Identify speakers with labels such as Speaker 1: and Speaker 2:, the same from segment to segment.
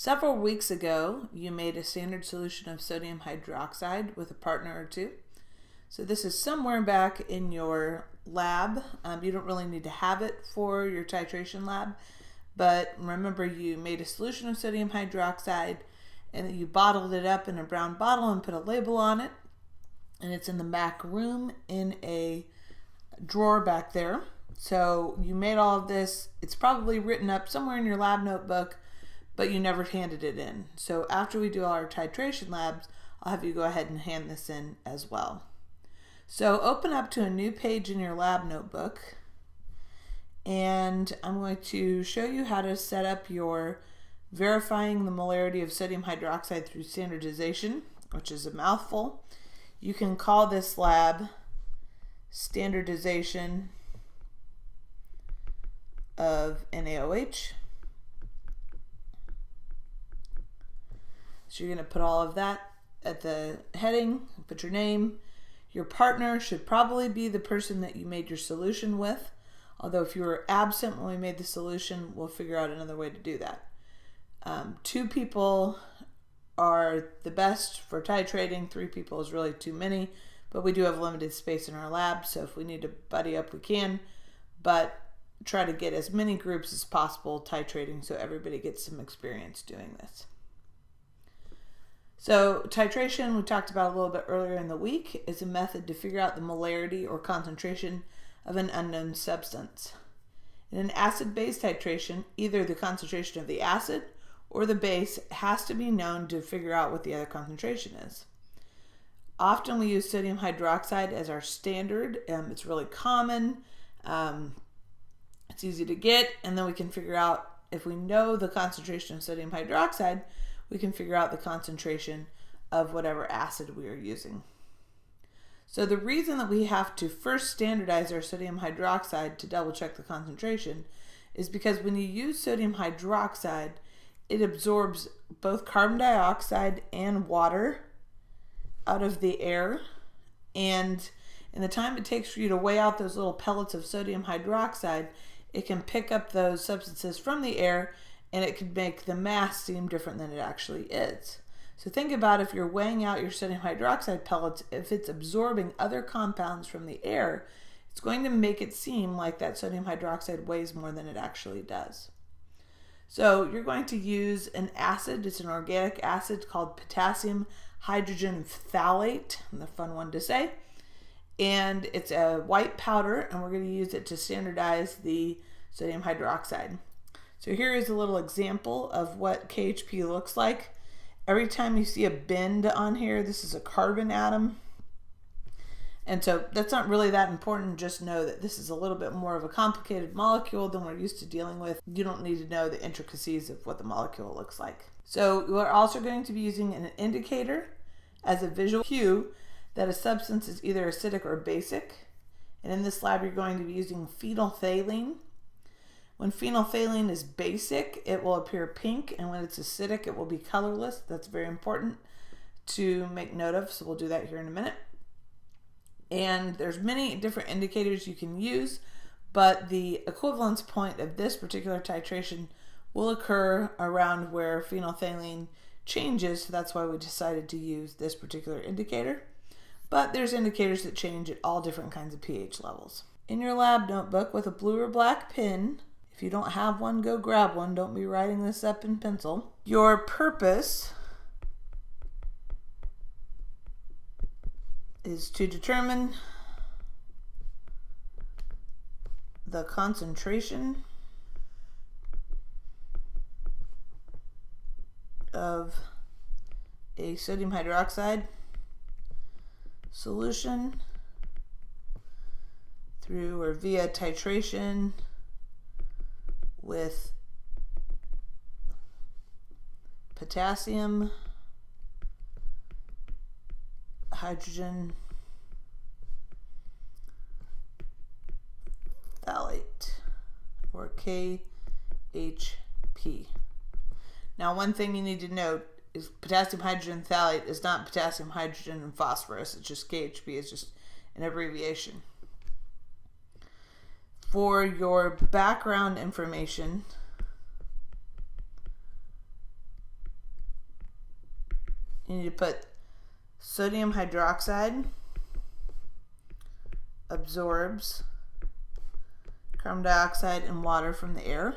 Speaker 1: Several weeks ago, you made a standard solution of sodium hydroxide with a partner or two. So this is somewhere back in your lab. You don't really need to have it for your titration lab, but remember you made a solution of sodium hydroxide and you bottled it up in a brown bottle and put a label on it. And it's in the back room in a drawer back there. So you made all of this. It's probably written up somewhere in your lab notebook, but you never handed it in. So after we do all our titration labs, I'll have you go ahead and hand this in as well. So open up to a new page in your lab notebook, and I'm going to show you how to set up your verifying the molarity of sodium hydroxide through standardization, which is a mouthful. You can call this lab Standardization of NaOH. So you're going to put all of that at the heading, put your name. Your partner should probably be the person that you made your solution with. Although if you were absent when we made the solution, we'll figure out another way to do that. 2 people are the best for titrating. 3 people is really too many, but we do have limited space in our lab, so if we need to buddy up, we can. But try to get as many groups as possible titrating so everybody gets some experience doing this. So titration, we talked about a little bit earlier in the week, is a method to figure out the molarity or concentration of an unknown substance. In an acid-base titration, either the concentration of the acid or the base has to be known to figure out what the other concentration is. Often we use sodium hydroxide as our standard. It's really common. It's easy to get, and then we can figure out, if we know the concentration of sodium hydroxide, we can figure out the concentration of whatever acid we are using. So the reason that we have to first standardize our sodium hydroxide to double check the concentration is because when you use sodium hydroxide, it absorbs both carbon dioxide and water out of the air, and in the time it takes for you to weigh out those little pellets of sodium hydroxide, it can pick up those substances from the air, and it could make the mass seem different than it actually is. So think about if you're weighing out your sodium hydroxide pellets, if it's absorbing other compounds from the air, it's going to make it seem like that sodium hydroxide weighs more than it actually does. So you're going to use an acid. It's an organic acid called potassium hydrogen phthalate, the fun one to say. And it's a white powder, and we're going to use it to standardize the sodium hydroxide. So here is a little example of what KHP looks like. Every time you see a bend on here, this is a carbon atom. And so that's not really that important. Just know that this is a little bit more of a complicated molecule than we're used to dealing with. You don't need to know the intricacies of what the molecule looks like. So we're also going to be using an indicator as a visual cue that a substance is either acidic or basic. And in this lab, you're going to be using phenolphthalein. When phenolphthalein is basic, it will appear pink, and when it's acidic, it will be colorless. That's very important to make note of, so we'll do that here in a minute. And there's many different indicators you can use, but the equivalence point of this particular titration will occur around where phenolphthalein changes, so that's why we decided to use this particular indicator. But there's indicators that change at all different kinds of pH levels. In your lab notebook with a blue or black pen, if you don't have one, go grab one. Don't be writing this up in pencil. Your purpose is to determine the concentration of a sodium hydroxide solution through or via titration with potassium hydrogen phthalate, or KHP. Now, one thing you need to note is potassium hydrogen phthalate is not potassium hydrogen and phosphorus. It's just KHP. It's just an abbreviation. For your background information, need to put sodium hydroxide absorbs carbon dioxide and water from the air.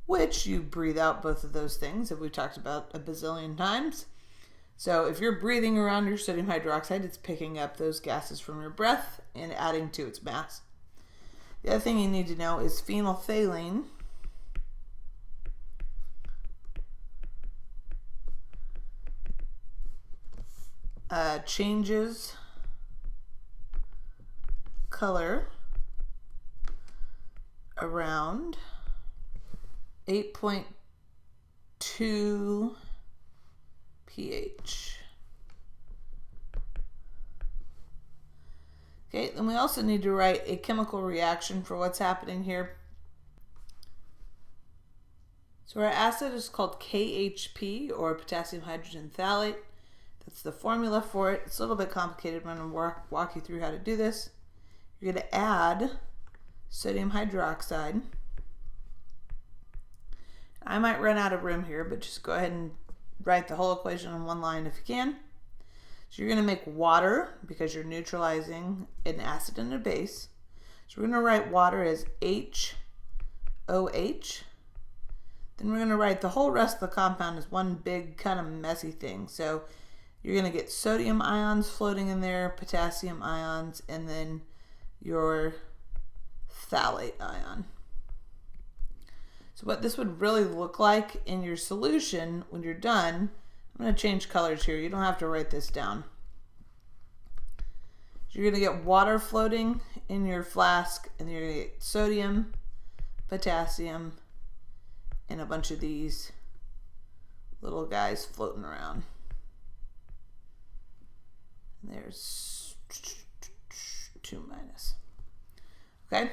Speaker 1: Which you breathe out both of those things that we've talked about a bazillion times. So if you're breathing around your sodium hydroxide, it's picking up those gases from your breath and adding to its mass. The other thing you need to know is phenolphthalein changes color around 8.2 pH. Okay, then we also need to write a chemical reaction for what's happening here. So our acid is called KHP, or potassium hydrogen phthalate. That's the formula for it. It's a little bit complicated, but I'm going to walk you through how to do this. You're going to add sodium hydroxide. I might run out of room here, but just go ahead and write the whole equation in one line if you can. So you're going to make water because you're neutralizing an acid and a base. So we're going to write water as HOH. Then we're going to write the whole rest of the compound as one big kind of messy thing. So you're going to get sodium ions floating in there, potassium ions, and then your phthalate ion. So what this would really look like in your solution when you're done, I'm going to change colors here. You don't have to write this down. So you're going to get water floating in your flask, and you're going to get sodium, potassium, and a bunch of these little guys floating around. And there's 2 minus. Okay?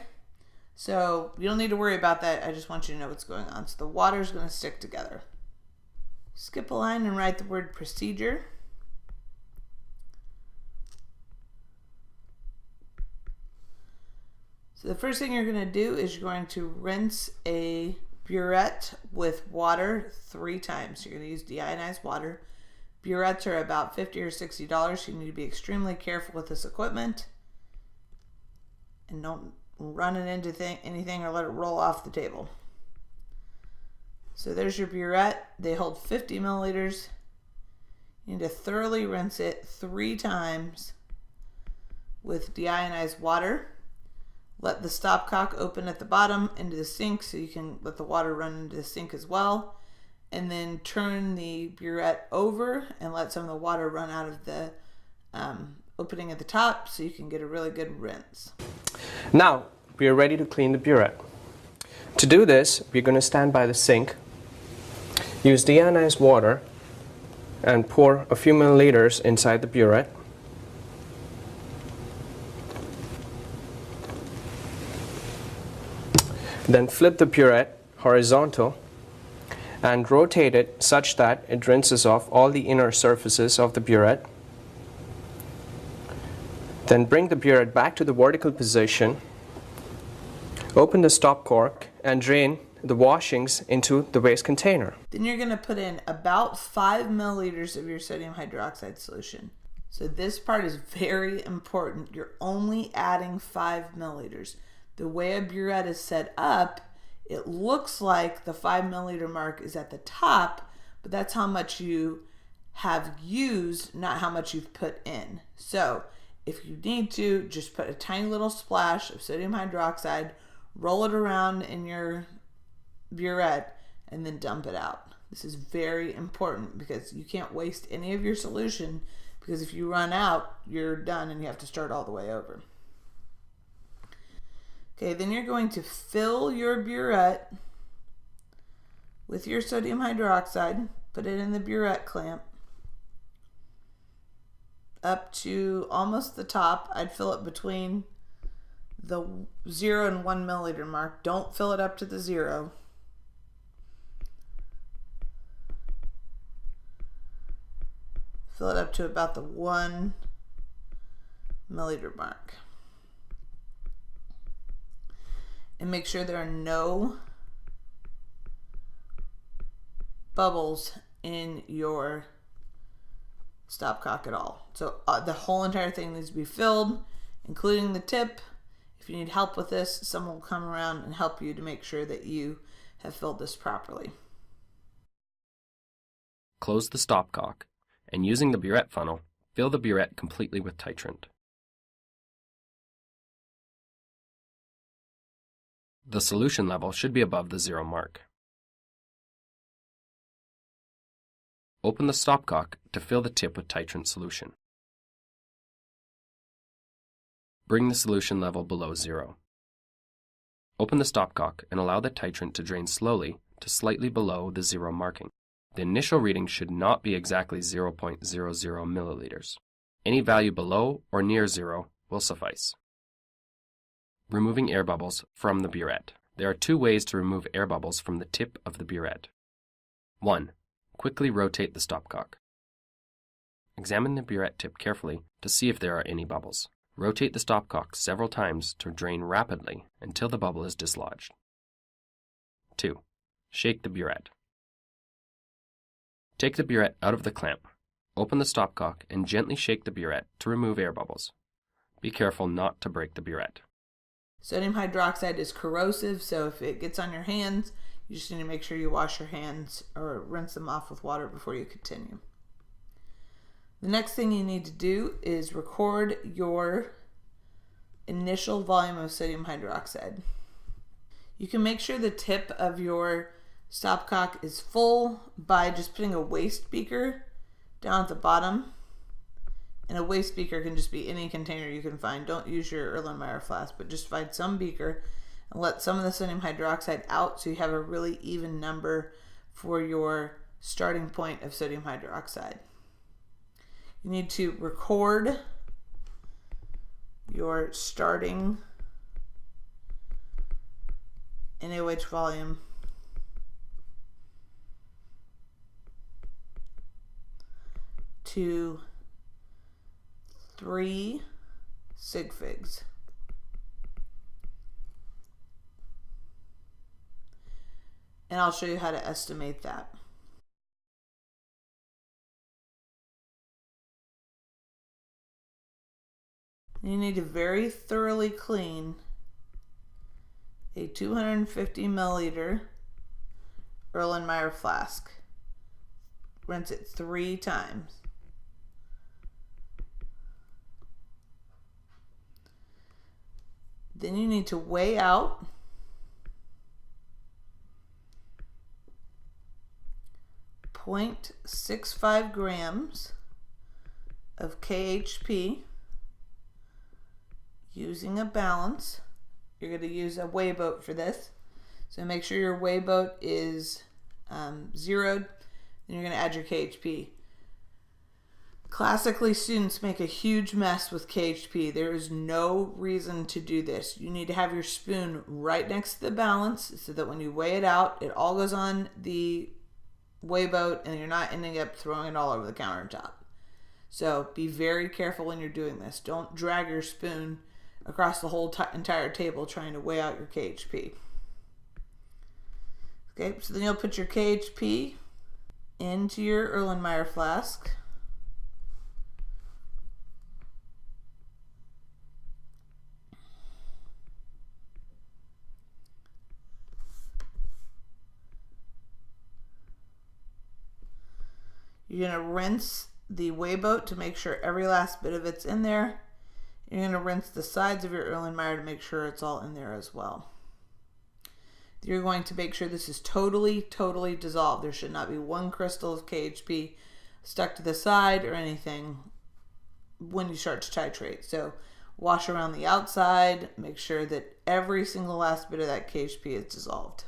Speaker 1: So you don't need to worry about that. I just want you to know what's going on. So the water is going to stick together. Skip a line and write the word procedure. So the first thing you're going to do is you're going to rinse a burette with water 3 times. You're going to use deionized water. Burettes are about $50 or $60. So you need to be extremely careful with this equipment. And don't run it into anything or let it roll off the table. So there's your burette. They hold 50 milliliters. You need to thoroughly rinse it 3 times with deionized water. Let the stopcock open at the bottom into the sink so you can let the water run into the sink as well. And then turn the burette over and let some of the water run out of the opening at the top so you can get a really good rinse.
Speaker 2: Now we are ready to clean the burette. To do this, we're going to stand by the sink, use deionized water, and pour a few milliliters inside the burette. Then flip the burette horizontal and rotate it such that it rinses off all the inner surfaces of the burette. Then bring the burette back to the vertical position, open the stop cork, and drain the washings into the waste container.
Speaker 1: Then you're going to put in about 5 milliliters of your sodium hydroxide solution. So this part is very important. You're only adding 5 milliliters. The way a burette is set up, it looks like the 5 milliliter mark is at the top, but that's how much you have used, not how much you've put in. So if you need to, just put a tiny little splash of sodium hydroxide, roll it around in your burette, and then dump it out. This is very important because you can't waste any of your solution, because if you run out, you're done and you have to start all the way over. Okay, then you're going to fill your burette with your sodium hydroxide, put it in the burette clamp up to almost the top. I'd fill it between the 0 and 1 milliliter mark. Don't fill it up to the 0. Fill it up to about the 1 milliliter mark. And make sure there are no bubbles in your stopcock at all. So the whole entire thing needs to be filled, including the tip. If you need help with this, someone will come around and help you to make sure that you have filled this properly.
Speaker 3: Close the stopcock, and using the burette funnel, fill the burette completely with titrant. The solution level should be above the 0 mark. Open the stopcock to fill the tip with titrant solution. Bring the solution level below 0. Open the stopcock and allow the titrant to drain slowly to slightly below the 0 marking. The initial reading should not be exactly 0.00 milliliters. Any value below or near 0 will suffice. Removing air bubbles from the burette. There are 2 ways to remove air bubbles from the tip of the burette. 1. Quickly rotate the stopcock. Examine the burette tip carefully to see if there are any bubbles. Rotate the stopcock several times to drain rapidly until the bubble is dislodged. 2. Shake the burette. Take the burette out of the clamp. Open the stopcock and gently shake the burette to remove air bubbles. Be careful not to break the burette.
Speaker 1: Sodium hydroxide is corrosive, so if it gets on your hands, you just need to make sure you wash your hands or rinse them off with water before you continue. The next thing you need to do is record your initial volume of sodium hydroxide. You can make sure the tip of your stopcock is full by just putting a waste beaker down at the bottom. And a waste beaker can just be any container you can find. Don't use your Erlenmeyer flask, but just find some beaker and let some of the sodium hydroxide out so you have a really even number for your starting point of sodium hydroxide. You need to record your starting NaOH volume to 3 sig figs. And I'll show you how to estimate that. You need to very thoroughly clean a 250 milliliter Erlenmeyer flask. Rinse it 3 times. Then you need to weigh out .65 grams of KHP using a balance. You're going to use a weigh boat for this. So make sure your weigh boat is zeroed. Then you're going to add your KHP. Classically, students make a huge mess with KHP. There is no reason to do this. You need to have your spoon right next to the balance so that when you weigh it out, it all goes on the weigh boat and you're not ending up throwing it all over the countertop. So be very careful when you're doing this. Don't drag your spoon across the whole entire table trying to weigh out your KHP. Okay, so then you'll put your KHP into your Erlenmeyer flask. You're going to rinse the weigh boat to make sure every last bit of it's in there. You're going to rinse the sides of your Erlenmeyer to make sure it's all in there as well. You're going to make sure this is totally dissolved. There should not be one crystal of KHP stuck to the side or anything when you start to titrate. So wash around the outside, make sure that every single last bit of that KHP is dissolved.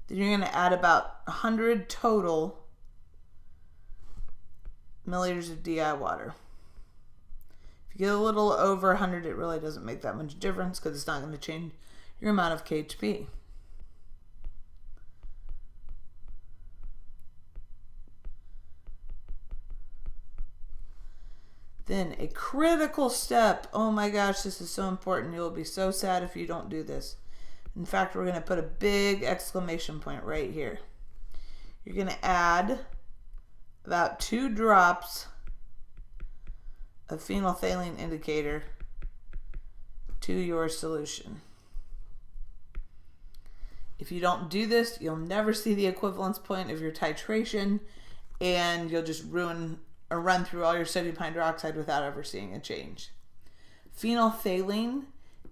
Speaker 1: Then you're going to add about 100 total milliliters of DI water. If you get a little over 100, it really doesn't make that much difference because it's not going to change your amount of KHP. Then a critical step. Oh my gosh, this is so important. You'll be so sad if you don't do this. In fact, we're going to put a big exclamation point right here. you're going to add about 2 drops of phenolphthalein indicator to your solution. If you don't do this, you'll never see the equivalence point of your titration, and you'll just ruin or run through all your sodium hydroxide without ever seeing a change. Phenolphthalein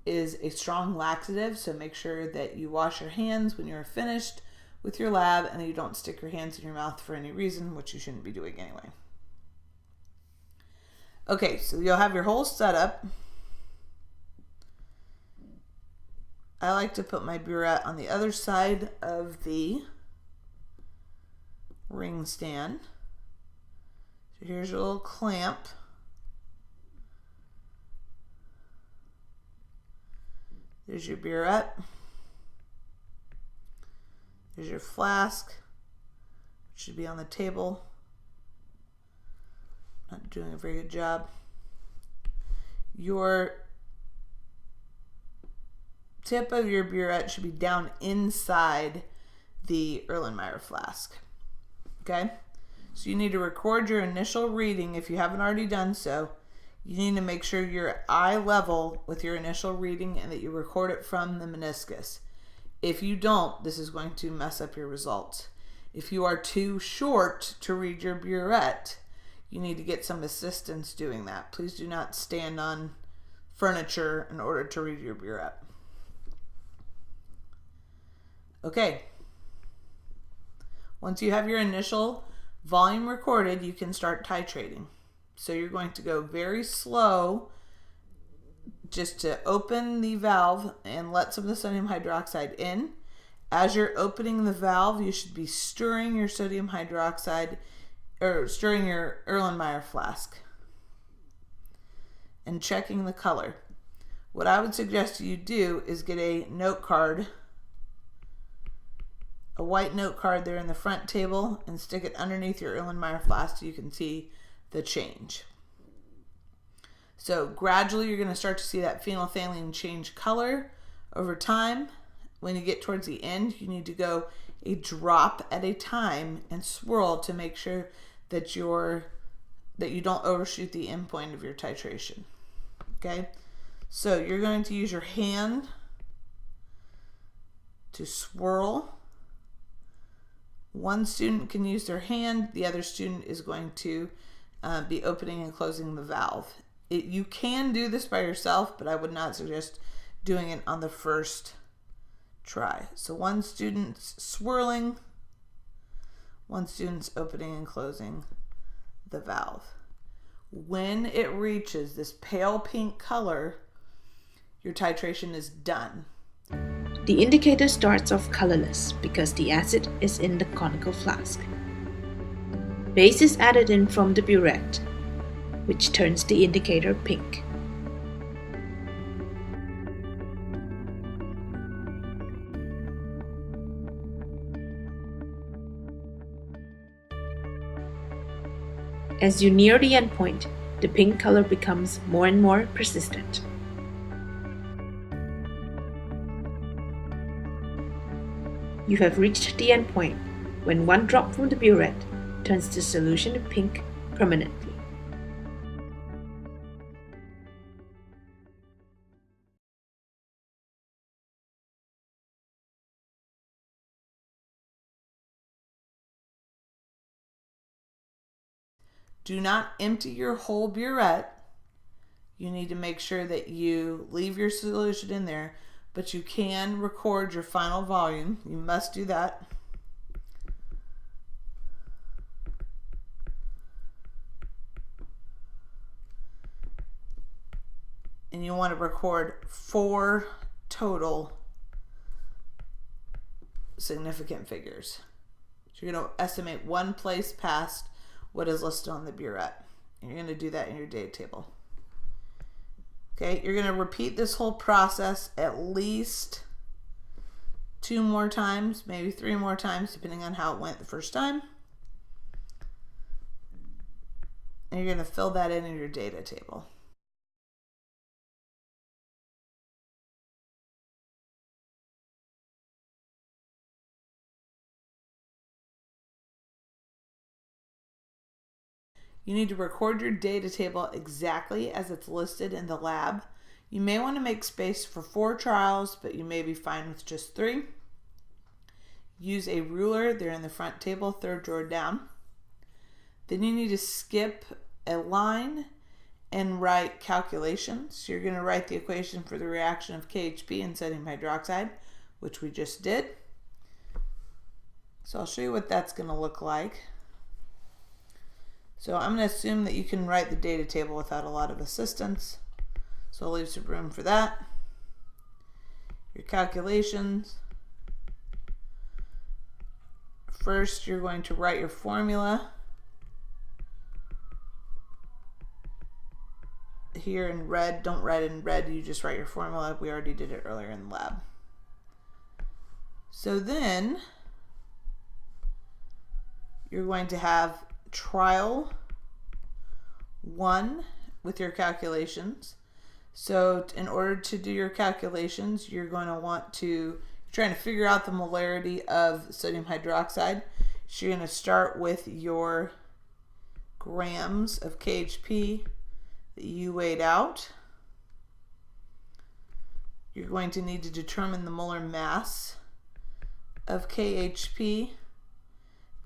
Speaker 1: is a strong laxative, so make sure that you wash your hands when you're finished with your lab and you don't stick your hands in your mouth for any reason, which you shouldn't be doing anyway. Okay, so you'll have your whole setup. I like to put my burette on the other side of the ring stand. So here's your little clamp. There's your burette. There's your flask, which should be on the table. Not doing a very good job. Your tip of your burette should be down inside the Erlenmeyer flask. Okay? So you need to record your initial reading if you haven't already done so. You need to make sure you're at eye level with your initial reading and that you record it from the meniscus. If you don't, this is going to mess up your results. If you are too short to read your burette, you need to get some assistance doing that. Please do not stand on furniture in order to read your burette. Okay. Once you have your initial volume recorded, you can start titrating. So you're going to go very slow just to open the valve and let some of the sodium hydroxide in. As you're opening the valve, you should be stirring your sodium hydroxide or stirring your Erlenmeyer flask and checking the color. What I would suggest you do is get a note card, a white note card there in the front table, and stick it underneath your Erlenmeyer flask so you can see the change. So gradually you're going to start to see that phenolphthalein change color over time. When you get towards the end, you need to go a drop at a time and swirl to make sure that you don't overshoot the end point of your titration. Okay? So you're going to use your hand to swirl. One student can use their hand, the other student is going to be opening and closing the valve. You can do this by yourself, but I would not suggest doing it on the first try. So one student's swirling, one student's opening and closing the valve. When it reaches this pale pink color, your titration is done.
Speaker 4: The indicator starts off colorless because the acid is in the conical flask. Base is added in from the burette, which turns the indicator pink. As you near the endpoint, the pink color becomes more and more persistent. You have reached the endpoint when one drop from the burette turns the solution to pink permanently.
Speaker 1: Do not empty your whole burette. You need to make sure that you leave your solution in there, but you can record your final volume. You must do that. And you want to record 4 total significant figures. So you're going to estimate one place past what is listed on the burette. And you're going to do that in your data table. Okay, you're going to repeat this whole process at least 2 more times, maybe 3 more times, depending on how it went the first time. And you're going to fill that in your data table. You need to record your data table exactly as it's listed in the lab. You may want to make space for 4 trials, but you may be fine with just 3. Use a ruler. They're in the front table, 3rd drawer down. Then you need to skip a line and write calculations. So you're going to write the equation for the reaction of KHP and sodium hydroxide, which we just did. So I'll show you what that's going to look like. So I'm going to assume that you can write the data table without a lot of assistance. So I'll leave some room for that. Your calculations. First, you're going to write your formula here in red. Don't write it in red, you just write your formula. We already did it earlier in the lab. So then you're going to have trial 1 with your calculations. So in order to do your calculations, you're going to want to, you're trying to figure out the molarity of sodium hydroxide. So you're going to start with your grams of KHP that you weighed out. You're going to need to determine the molar mass of KHP.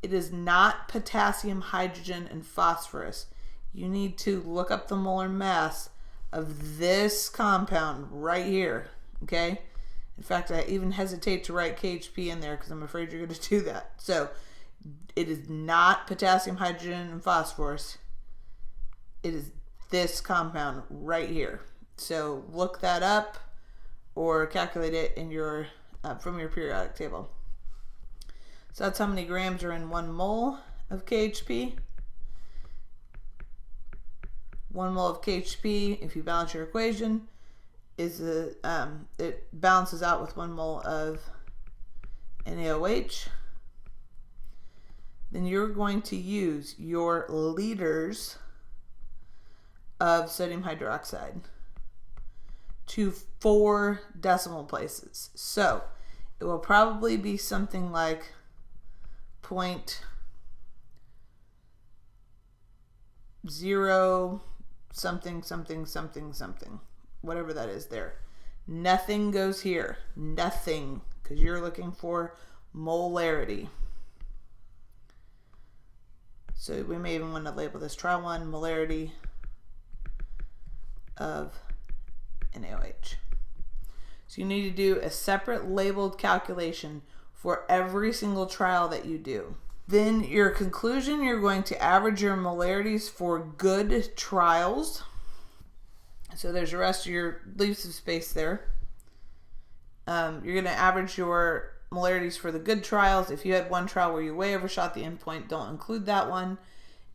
Speaker 1: It is not potassium, hydrogen, and phosphorus. You need to look up the molar mass of this compound right here, okay? In fact, I even hesitate to write KHP in there because I'm afraid you're going to do that. So it is not potassium, hydrogen, and phosphorus. It is this compound right here. So look that up or calculate it in your from your periodic table. So that's how many grams are in 1 mole of KHP. 1 mole of KHP, if you balance your equation, is it balances out with 1 mole of NaOH. Then you're going to use your liters of sodium hydroxide to 4 decimal places. So it will probably be something like 0.0 something something something something, whatever that is there. Nothing goes here. Nothing, because you're looking for molarity. So we may even want to label this trial 1, molarity of NaOH. So you need to do a separate labeled calculation for every single trial that you do. Then your conclusion, you're going to average your molarities for good trials. So there's the rest of your, leave some space there. You're going to average your molarities for the good trials. If you had 1 trial where you way overshot the endpoint, don't include that one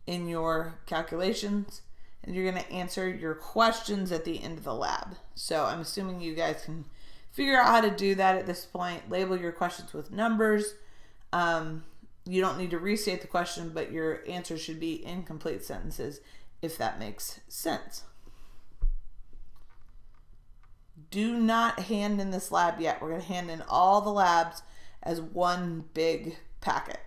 Speaker 1: in your calculations. And you're going to answer your questions at the end of the lab. So I'm assuming you guys can figure out how to do that at this point. Label your questions with numbers. You don't need to restate the question, but your answer should be incomplete sentences, if that makes sense. Do not hand in this lab yet. We're going to hand in all the labs as one big packet.